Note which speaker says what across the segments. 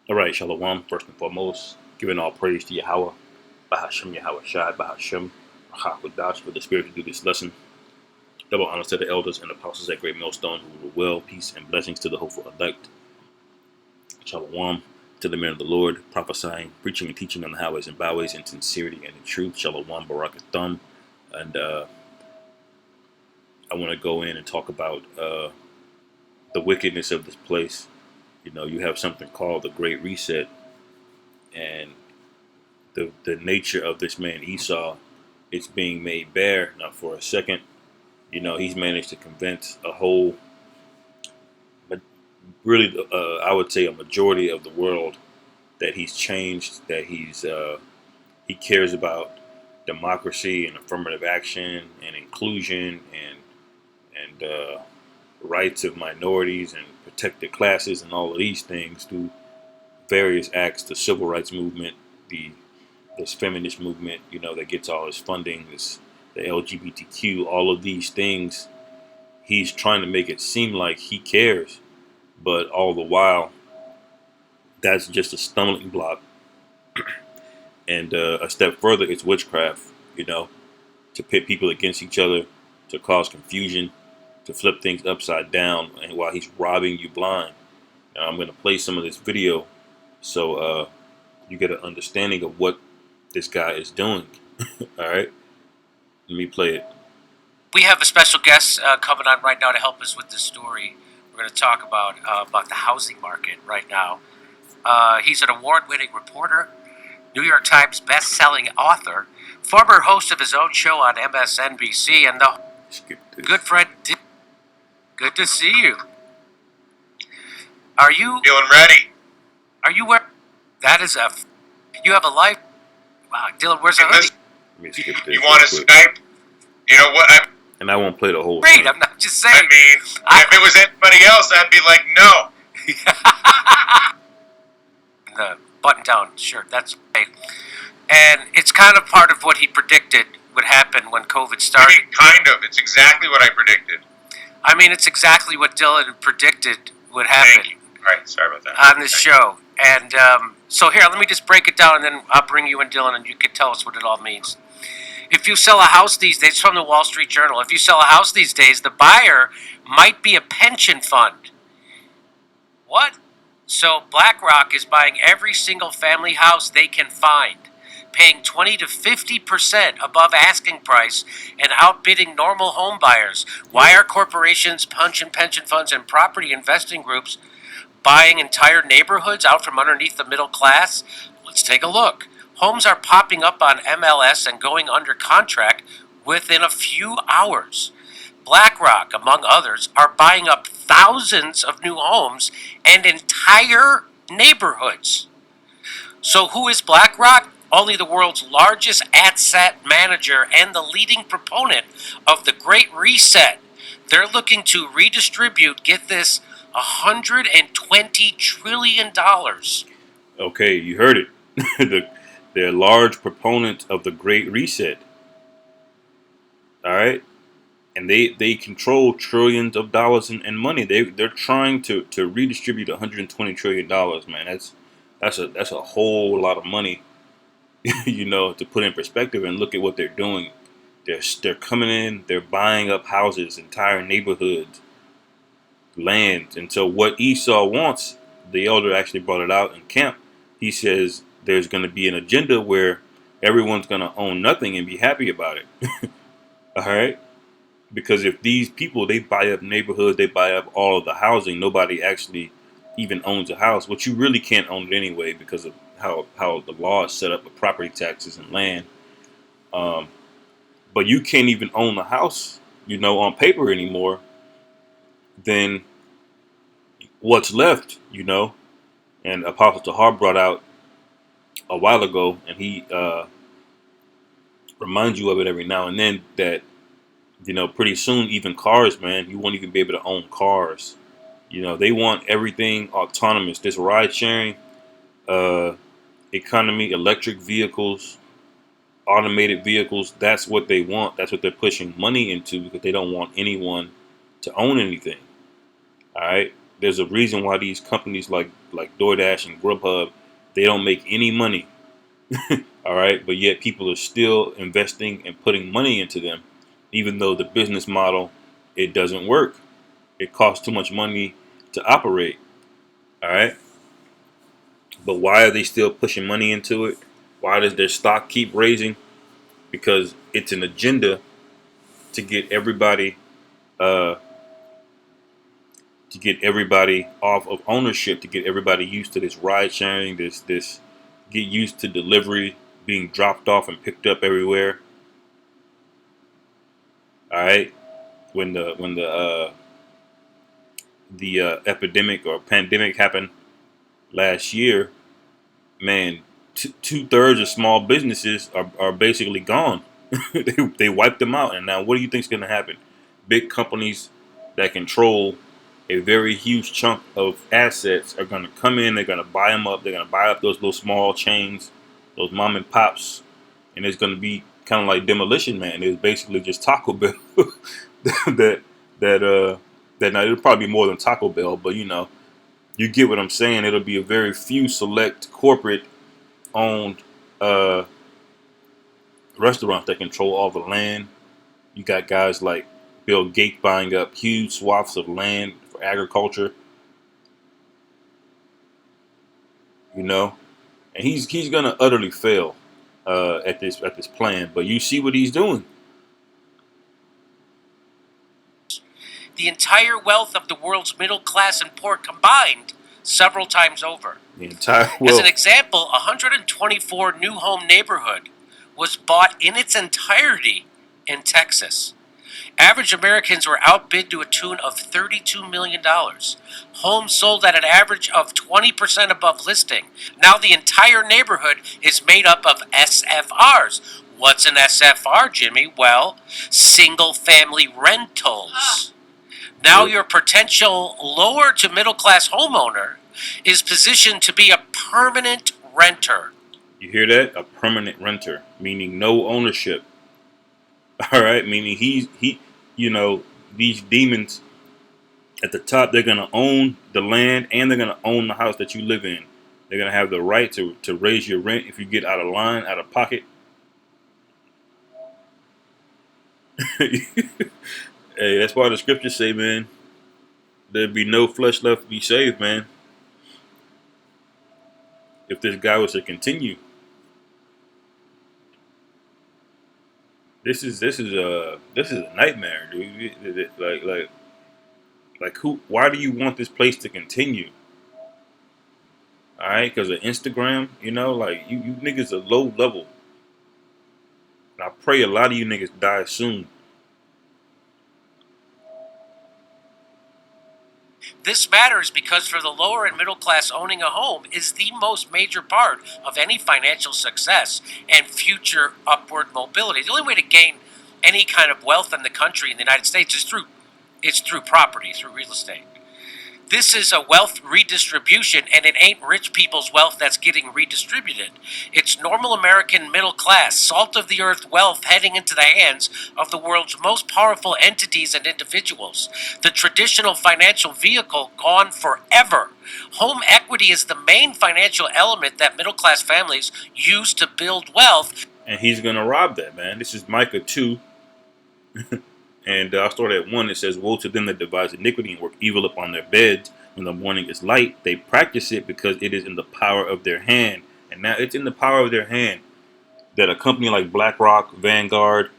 Speaker 1: All right, Shalom, first and foremost, giving all praise to Yahweh, Bahashem Yahweh Shai, Bahashem, Hakodash, for the Spirit to do this lesson. Double honors to the elders and apostles at Great Millstone who will well, peace, and blessings to the hopeful elect. Shalom to the men of the Lord, prophesying, preaching, and teaching on the highways and byways in sincerity and in truth. Shalom, Barakathum. And I want to go in and talk about the wickedness of this place. You know, you have something called the Great Reset, and the nature of this man Esau, it's being made bare. Now, for a second, you know, he's managed to convince a whole, really, I would say a majority of the world that he's changed, that he cares about democracy and affirmative action and inclusion and rights of minorities and protected classes and all of these things through various acts, the civil rights movement, this feminist movement, you know, that gets all his funding, the LGBTQ, all of these things. He's trying to make it seem like he cares, but all the while, that's just a stumbling block. And a step further, it's witchcraft, you know, to pit people against each other, to cause confusion, to flip things upside down, and while he's robbing you blind. Now, I'm going to play some of this video so you get an understanding of what this guy is doing. All right, let me play it.
Speaker 2: We have a special guest coming on right now to help us with this story. We're going to talk about the housing market right now. He's an award-winning reporter, New York Times best-selling author, former host of his own show on MSNBC, and the good friend. Good to see you. Are you
Speaker 3: feeling ready?
Speaker 2: Are you where? That is a. You have a life. Wow, Dylan, where's the hoodie?
Speaker 3: You want to Skype? You know what?
Speaker 1: And I won't play the whole
Speaker 2: thing.
Speaker 1: Great,
Speaker 2: I'm not just saying.
Speaker 3: I mean, if it was anybody else, I'd be like, no.
Speaker 2: The button-down shirt, that's right. And it's kind of part of what he predicted would happen when COVID started.
Speaker 3: I mean, kind of. It's exactly what I predicted.
Speaker 2: I mean, it's exactly what Dylan predicted would happen.
Speaker 3: Thank you. All right, sorry about that.
Speaker 2: On this show. And so here, let me just break it down, and then I'll bring you in, Dylan, and you can tell us what it all means. If you sell a house these days, from the Wall Street Journal, if you sell a house these days, the buyer might be a pension fund. What? So BlackRock is buying every single family house they can find, paying 20 to 50% above asking price and outbidding normal home buyers. Why are corporations, pension funds, and property investing groups buying entire neighborhoods out from underneath the middle class? Let's take a look. Homes are popping up on MLS and going under contract within a few hours. BlackRock, among others, are buying up thousands of new homes and entire neighborhoods. So who is BlackRock? Only the world's largest asset manager and the leading proponent of the Great Reset. They're looking to redistribute, get this, $120 trillion.
Speaker 1: Okay, you heard it. They're large proponents of the Great Reset. All right, and they control trillions of dollars in money. They're trying to redistribute $120 trillion, man. That's a whole lot of money, you know, to put in perspective and look at what they're doing. They're coming in, they're buying up houses, entire neighborhoods, land. And so what Esau wants, the elder actually brought it out in camp. He says there's going to be an agenda where everyone's going to own nothing and be happy about it. All right. Because if these people, they buy up neighborhoods, they buy up all of the housing, nobody actually even owns a house, which you really can't own it anyway because of how the law is set up with property taxes and land. But you can't even own the house, you know, on paper anymore. Then what's left, you know? And Apostle Tahar brought out a while ago, and he reminds you of it every now and then, that, you know, pretty soon, even cars, man, you won't even be able to own cars. You know, they want everything autonomous. This ride sharing economy, electric vehicles, automated vehicles, that's what they want. That's what they're pushing money into because they don't want anyone to own anything. All right. There's a reason why these companies like DoorDash and Grubhub, they don't make any money. All right, but yet people are still investing and putting money into them, even though the business model, it doesn't work. It costs too much money to operate. All right, but why are they still pushing money into it? Why does their stock keep raising? Because it's an agenda to get everybody uh, off of ownership, to get everybody used to this ride sharing, this get used to delivery being dropped off and picked up everywhere. All right, when the epidemic or pandemic happened last year, man, two-thirds of small businesses are basically gone. They wiped them out, and now what do you think is going to happen? Big companies that control a very huge chunk of assets are going to come in. They're going to buy them up. They're going to buy up those little small chains, those mom and pops, and it's going to be kind of like Demolition Man. It's basically just Taco Bell. that that that now it'll probably be more than Taco Bell, but you get what I'm saying. It'll be a very few select corporate owned restaurants that control all the land. You got guys like Bill Gates buying up huge swaths of land for agriculture, and he's gonna utterly fail at this plan. But you see what he's doing.
Speaker 2: The entire wealth of the world's middle class and poor combined several times over.
Speaker 1: The entire
Speaker 2: As
Speaker 1: world.
Speaker 2: an example, 124 new home neighborhood was bought in its entirety in Texas. Average Americans were outbid to a tune of $32 million. Homes sold at an average of 20% above listing. Now the entire neighborhood is made up of SFRs. What's an SFR, Jimmy? Well, single family rentals. Now your potential lower to middle class homeowner is positioned to be a permanent renter.
Speaker 1: You hear that? A permanent renter, meaning no ownership. All right, meaning these demons at the top, they're gonna own the land and they're gonna own the house that you live in. They're gonna have the right to raise your rent if you get out of line, out of pocket. Hey, that's why the scriptures say, man, there'd be no flesh left to be saved, man. If this guy was to continue, this is a nightmare, dude. Like who? Why do you want this place to continue? All right, because of Instagram, like you niggas are low level. And I pray a lot of you niggas die soon.
Speaker 2: This matters because for the lower and middle class, owning a home is the most major part of any financial success and future upward mobility. The only way to gain any kind of wealth in the country, in the United States, is through property, through real estate. This is a wealth redistribution, and it ain't rich people's wealth that's getting redistributed. It's normal American middle class, salt of the earth wealth heading into the hands of the world's most powerful entities and individuals. The traditional financial vehicle gone forever. Home equity is the main financial element that middle class families use to build wealth.
Speaker 1: And he's gonna rob that, man. This is Micah 2. And I'll start at 1. It says, "Woe to them that devise iniquity and work evil upon their beds. When the morning is light, they practice it because it is in the power of their hand." And now it's in the power of their hand that a company like BlackRock, Vanguard,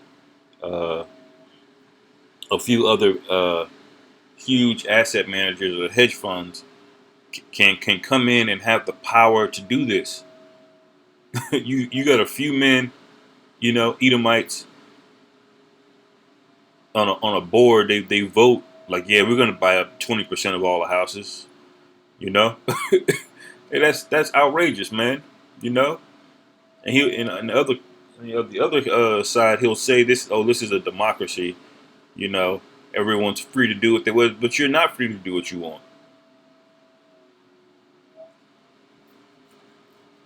Speaker 1: a few other huge asset managers or hedge funds can come in and have the power to do this. you got a few men, Edomites, on a board. They vote like, yeah, we're gonna buy up 20% of all the houses. Hey, that's outrageous, man. And on the other side, he'll say this. Oh, this is a democracy. Everyone's free to do what they want, but you're not free to do what you want.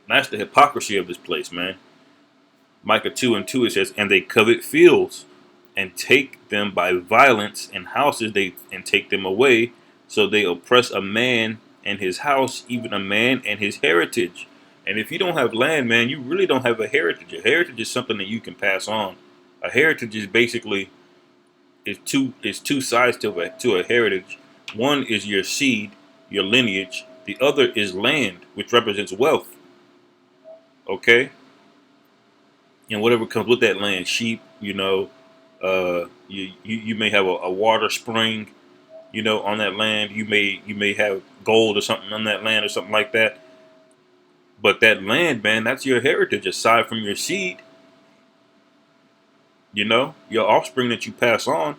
Speaker 1: And that's the hypocrisy of this place, man. Micah 2:2, it says, "And they covet fields and take them by violence, and houses and take them away, So they oppress a man and his house, even a man and his heritage. And if you don't have land, man, you really don't have a heritage. A heritage is something that you can pass on. A heritage is basically two sides to a heritage. One is your seed, your lineage. The other is land, which represents wealth. Okay, and whatever comes with that land, sheep. You may have a water spring, on that land. You may have gold or something on that land or something like that. But that land, man, that's your heritage aside from your seed. Your offspring that you pass on.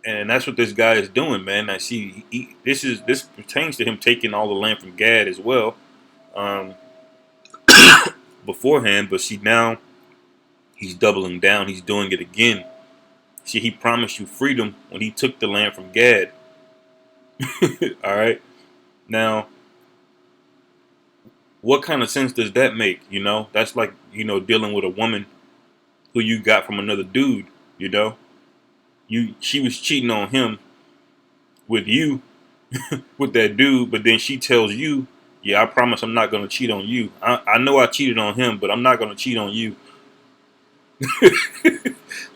Speaker 1: And that's what this guy is doing, man. I see. This pertains to him taking all the land from Gad as well, um, beforehand. But see, now he's doubling down. He's doing it again. See, he promised you freedom when he took the land from Gad. All right. Now, what kind of sense does that make? That's like dealing with a woman who you got from another dude. She was cheating on him with you, with that dude, but then she tells you, yeah, I promise I'm not going to cheat on you. I know I cheated on him, but I'm not going to cheat on you.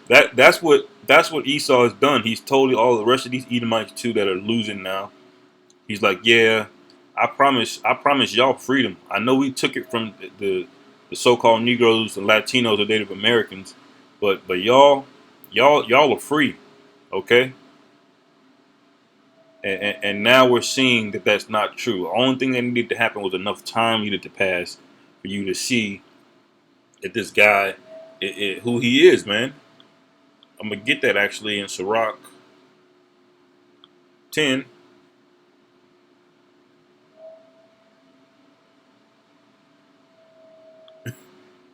Speaker 1: That's what Esau has done. He's told all the rest of these Edomites too that are losing now. He's like, yeah, I promise y'all freedom. I know we took it from the so-called Negroes, the Latinos, the Native Americans, but y'all are free, okay? And now we're seeing that that's not true. The only thing that needed to happen was enough time needed to pass for you to see that this guy, who he is, man. I'm going to get that actually in Sirach 10.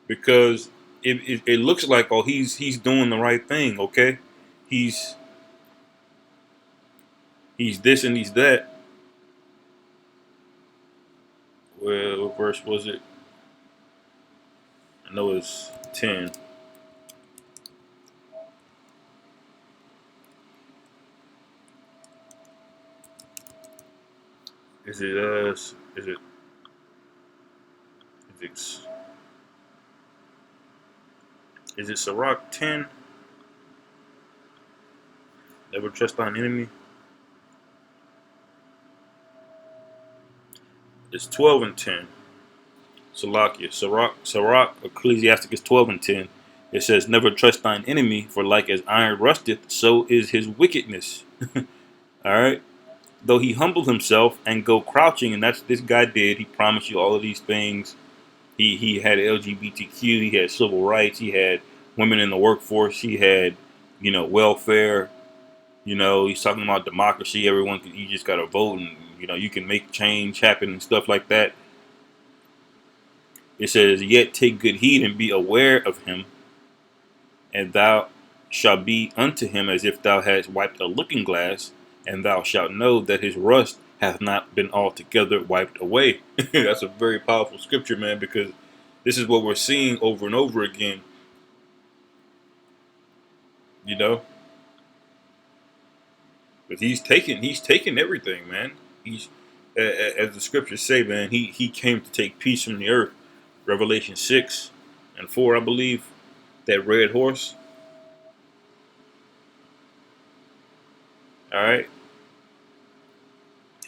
Speaker 1: Because it looks like, oh, he's doing the right thing, okay? He's this and he's that. Well, what verse was it? I know it's 10. Is it is it Sirach 10? Never trust thine enemy. It's 12 and 10. Salakia. Sirach, Ecclesiasticus 12 and 10. It says, never trust thine enemy, for like as iron rusteth, so is his wickedness. Alright? Though he humble himself and go crouching, and that's this guy did. He promised you all of these things. He had LGBTQ, he had civil rights, he had women in the workforce, he had, welfare. He's talking about democracy. You just got to vote, and you can make change happen and stuff like that. It says, yet take good heed and be aware of him, and thou shalt be unto him as if thou hadst wiped a looking glass, and thou shalt know that his rust hath not been altogether wiped away. That's a very powerful scripture, man, because this is what we're seeing over and over again. But he's taken everything, man. He's, as the scriptures say, man, he came to take peace from the earth. Revelation 6 and 4, I believe, that red horse. All right.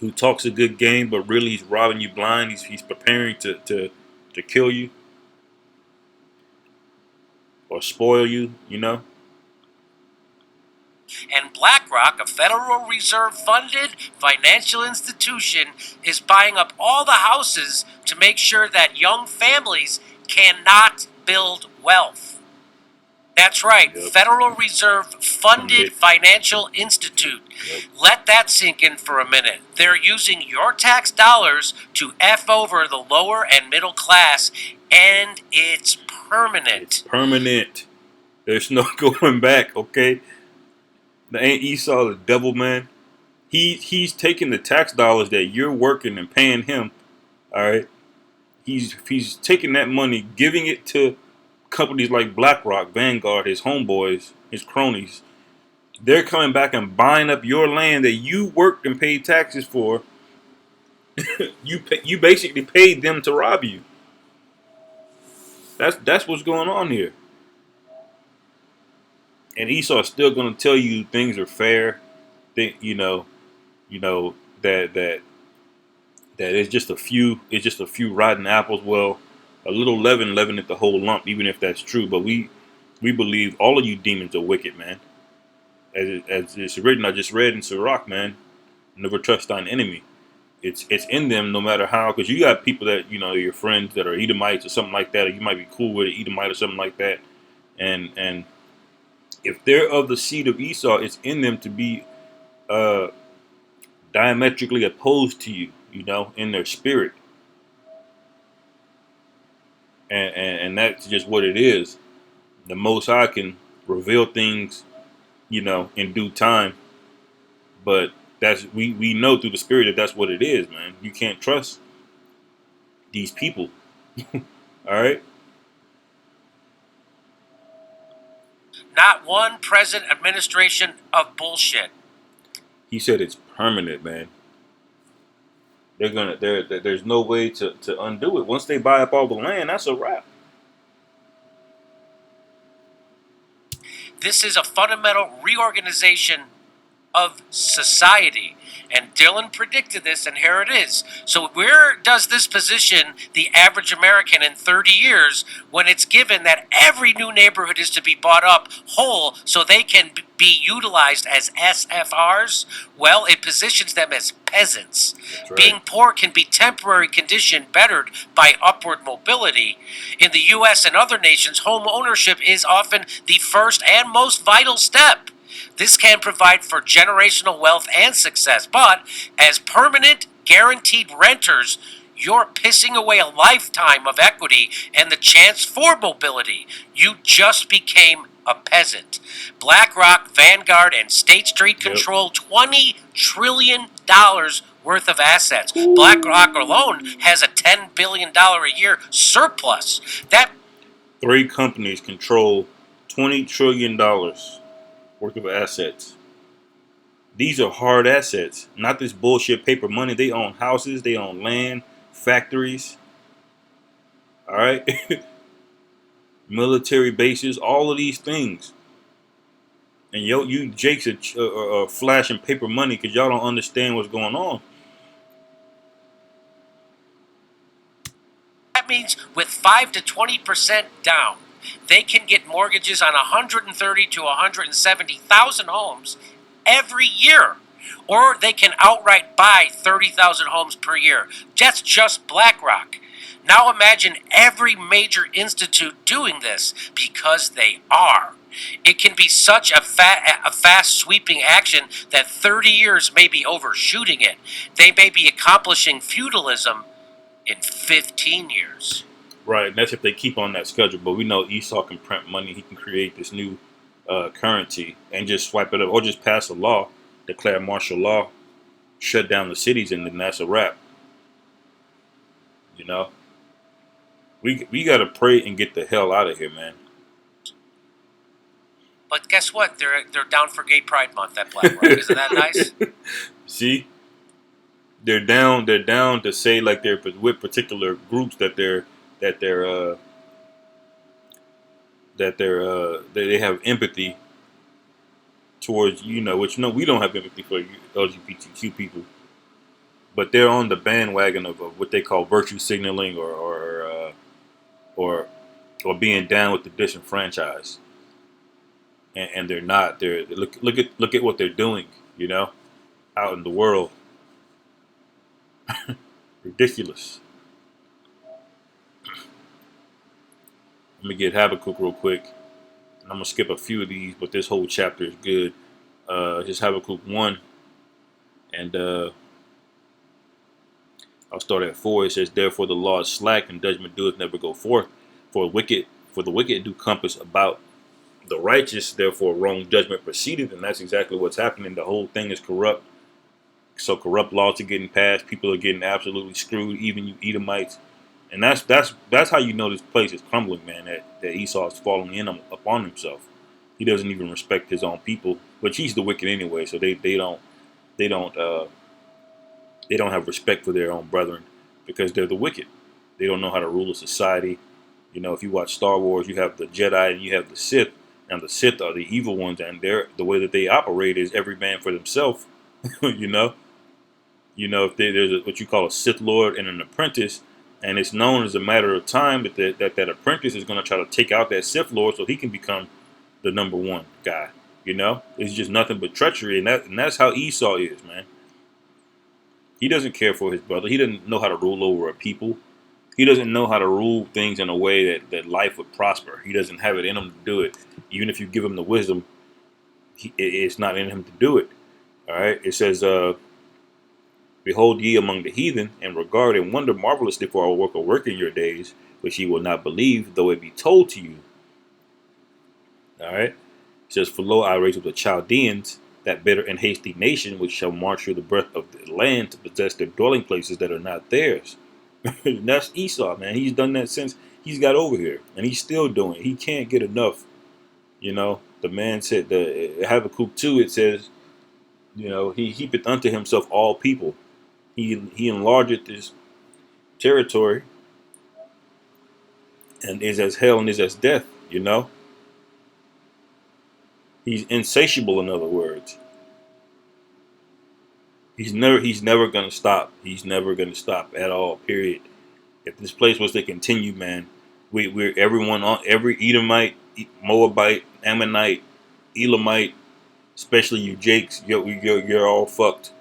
Speaker 1: Who talks a good game, but really he's robbing you blind. He's preparing to kill you or spoil you,
Speaker 2: And BlackRock, a Federal Reserve funded financial institution, is buying up all the houses to make sure that young families cannot build wealth. That's right, yep. Federal Reserve funded financial institute. Yep. Let that sink in for a minute. They're using your tax dollars to F over the lower and middle class, and it's permanent.
Speaker 1: It's permanent. There's no going back, okay? Ain't Esau the devil, man? He's taking the tax dollars that you're working and paying him. All right, he's taking that money, giving it to companies like BlackRock, Vanguard, his homeboys, his cronies, They're coming back and buying up your land that you worked and paid taxes for. You basically paid them to rob you. That's what's going on here. And Esau's still going to tell you things are fair. That you know that it's just a few rotten apples. Well, a little leaven leaveneth the whole lump, even if that's true. But we believe all of you demons are wicked, man. As it's written, I just read in Sirach, man. Never trust thine enemy. It's in them no matter how, because you got people that your friends that are Edomites or something like that, or you might be cool with an Edomite or something like that, and if they're of the seed of Esau, it's in them to be uh, diametrically opposed to you, in their spirit, and that's just what it is. The Most High can reveal things, in due time, but we know through the spirit that that's what it is, man. You can't trust these people. All right.
Speaker 2: Not one present administration of bullshit.
Speaker 1: He said it's permanent, man. There's no way to undo it. Once they buy up all the land, that's a wrap.
Speaker 2: This is a fundamental reorganization of society. And Dylan predicted this, and here it is. So where does this position the average American in 30 years when it's given that every new neighborhood is to be bought up whole so they can be utilized as SFRs? Well, it positions them as peasants.
Speaker 1: That's right.
Speaker 2: Being poor can be temporary condition bettered by upward mobility. In the U.S. and other nations, home ownership is often the first and most vital step. This can provide for generational wealth and success, but as permanent, guaranteed renters, you're pissing away a lifetime of equity and the chance for mobility. You just became a peasant. BlackRock, Vanguard, and State Street control $20 trillion worth of assets. BlackRock alone has a $10 billion a year surplus. That
Speaker 1: 3 companies control $20 trillion worth of assets. These are hard assets, not this bullshit paper money. They own houses, they own land, factories, all right, military bases, all of these things. And you Jakes are flashing paper money because y'all don't understand what's going on.
Speaker 2: means with 5 to 20% down, they can get mortgages on 130 to 170,000 homes every year. Or they can outright buy 30,000 homes per year. That's just BlackRock. Now imagine every major institute doing this, because they are. It can be such a fast sweeping action that 30 years may be overshooting it. They may be accomplishing feudalism in 15 years.
Speaker 1: Right, and that's if they keep on that schedule. But we know Esau can print money. He can create this new currency and just swipe it up, or just pass a law, declare martial law, shut down the cities, and then that's a wrap. You know, we gotta pray and get the hell out of here, man.
Speaker 2: But guess what? They're down for Gay Pride Month at BlackRock. Isn't that nice?
Speaker 1: See, they're down to say like they're with particular groups that they have empathy towards, which we don't have empathy for LGBTQ people, but they're on the bandwagon of what they call virtue signaling or being down with the disenfranchised, and they're not. They're look at what they're doing, out in the world. Ridiculous. Let me get Habakkuk real quick. And I'm going to skip a few of these, but this whole chapter is good. Just Habakkuk 1. And I'll start at 4. It says, "Therefore the law is slack, and judgment doeth never go forth. For the wicked do compass about the righteous, therefore wrong judgment proceedeth." And that's exactly what's happening. The whole thing is corrupt. So corrupt laws are getting passed. People are getting absolutely screwed, even you Edomites. And that's how you know this place is crumbling, man. That Esau is falling in upon himself. He doesn't even respect his own people, which he's the wicked anyway. So they don't they don't have respect for their own brethren because they're the wicked. They don't know how to rule a society. You know, if you watch Star Wars, you have the Jedi and you have the Sith, and the Sith are the evil ones, and the way that they operate is every man for themselves. you know, if there's what you call a Sith Lord and an apprentice, and it's known as a matter of time that apprentice is going to try to take out that Sith Lord so he can become the number one guy. You know, it's just nothing but treachery, and that's how Esau is, man. He doesn't care for his brother. He doesn't know how to rule over a people. He doesn't know how to rule things in a way that life would prosper. He doesn't have it in him to do it. Even if you give him the wisdom, it's not in him to do it. All right. It says, "Behold ye among the heathen, and regard and wonder marvelously, for I will work a work in your days, which ye will not believe, though it be told to you." All right. It says, "For lo, I raise up the Chaldeans, that bitter and hasty nation, which shall march through the breadth of the land to possess their dwelling places that are not theirs." That's Esau, man. He's done that since he's got over here, and he's still doing it. He can't get enough. You know, the man said, the Habakkuk 2, it says, you know, he heapeth unto himself all people. He enlargeth his territory, and is as hell and is as death. You know, he's insatiable. In other words, he's never gonna stop. He's never gonna stop at all. Period. If this place was to continue, man, we're everyone on every Edomite, Moabite, Ammonite, Elamite, especially you Jakes, you're all fucked.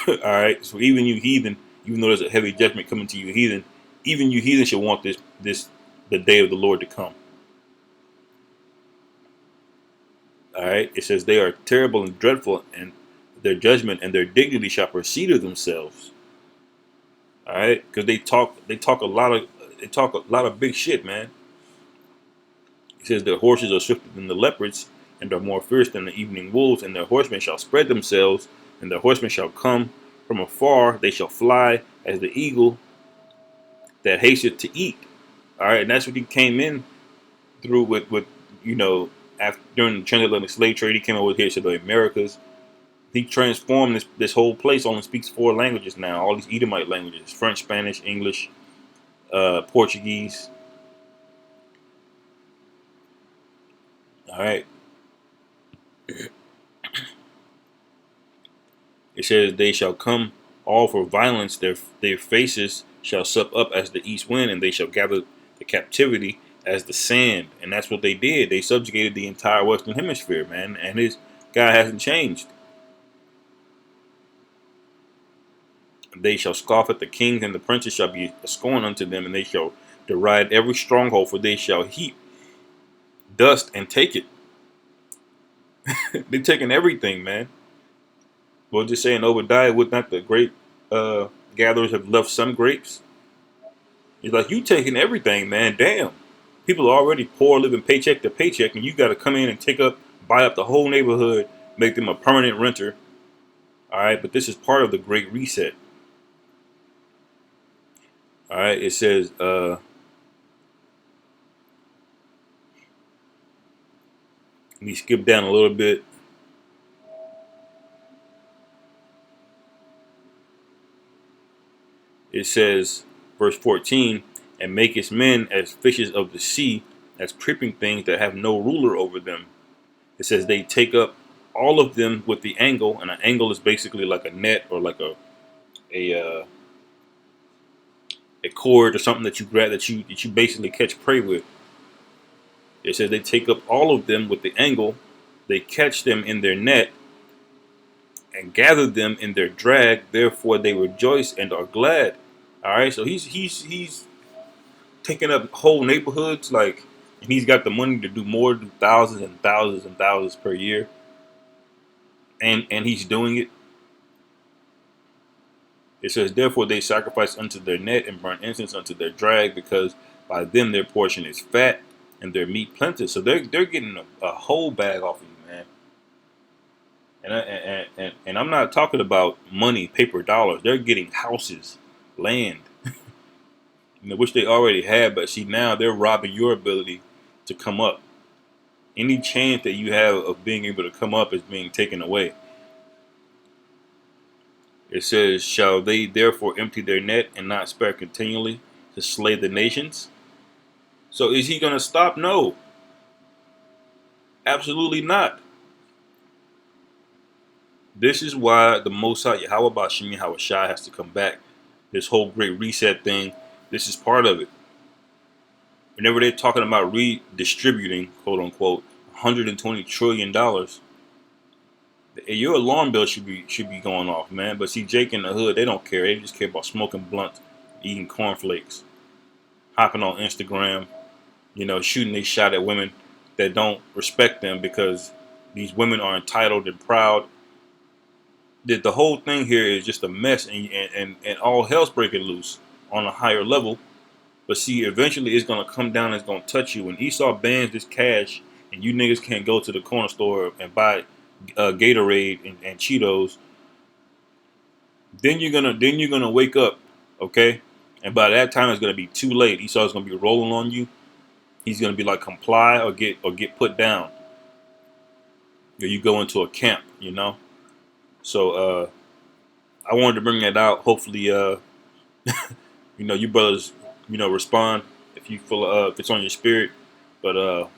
Speaker 1: All right. So even you heathen, even though there's a heavy judgment coming to you heathen, even you heathen should want the day of the Lord to come. All right. It says they are terrible and dreadful, and their judgment and their dignity shall proceed of themselves. All right, because they talk a lot of big shit, man. It says their horses are swifter than the leopards, and are more fierce than the evening wolves, and their horsemen shall spread themselves, and their horsemen shall come from afar. They shall fly as the eagle that hasteth to eat. All right, and that's what he came in through with you know, after during the transatlantic slave trade. He came over here to the Americas. He transformed this whole place. Only speaks 4 languages now. All these Edomite languages: French, Spanish, English, Portuguese. All right. It says they shall come all for violence. Their faces shall sup up as the east wind, and they shall gather the captivity as the sand. And that's what they did. They subjugated the entire Western Hemisphere, man. And his guy hasn't changed. They shall scoff at the kings, and the princes shall be a scorn unto them, and they shall deride every stronghold, for they shall heap dust and take it. They're taking everything, man. Well, just saying, Obadiah, would not the grape gatherers have left some grapes? He's like, you taking everything, man. Damn. People are already poor, living paycheck to paycheck, and you got to come in and buy up the whole neighborhood, make them a permanent renter. All right, but this is part of the Great Reset. All right, it says, let me skip down a little bit. It says, verse 14, and makest men as fishes of the sea, as creeping things that have no ruler over them. It says they take up all of them with the angle, and an angle is basically like a net or like a cord or something that you grab that you basically catch prey with. It says they take up all of them with the angle, they catch them in their net, and gather them in their drag. Therefore they rejoice and are glad. All right, so he's taking up whole neighborhoods, like, and he's got the money to do more, do thousands and thousands and thousands per year, and he's doing it. It says, therefore they sacrifice unto their net and burn incense unto their drag, because by them their portion is fat and their meat plenteous. So they're getting a whole bag off of you, man. And I'm not talking about money, paper dollars. They're getting houses, land, which they already had. But see, now they're robbing your ability to come up Any chance that you have of being able to come up is being taken away. It says, shall they therefore empty their net and not spare continually to slay the nations? So is he going to stop? No. Absolutely not. This is why the Most High Yahweh Bashim Yahweh Shai has to come back. This whole great reset thing, this is part of it. Whenever they're talking about redistributing, quote unquote, $120 trillion, your alarm bell should be going off, man. But see, Jake in the hood, they don't care. They just care about smoking blunts, eating cornflakes, hopping on Instagram, shooting a shot at women that don't respect them because these women are entitled and proud. The whole thing here is just a mess, and all hell's breaking loose on a higher level. But see, eventually it's gonna come down and it's gonna touch you. When Esau bans this cash and you niggas can't go to the corner store and buy Gatorade and Cheetos, then you're gonna wake up, okay? And by that time it's gonna be too late. Esau's gonna be rolling on you. He's gonna be like, comply or get put down. Or you go into a camp, So I wanted to bring that out. Hopefully, you brothers, respond if you feel if it's on your spirit. But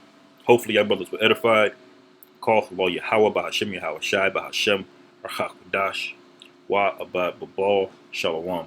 Speaker 1: hopefully, y'all brothers were edified. Call for Allah Yahweh Bahashem Yahweh Shai Bahashem Rahak Dash Wa Abad Babal Shalom.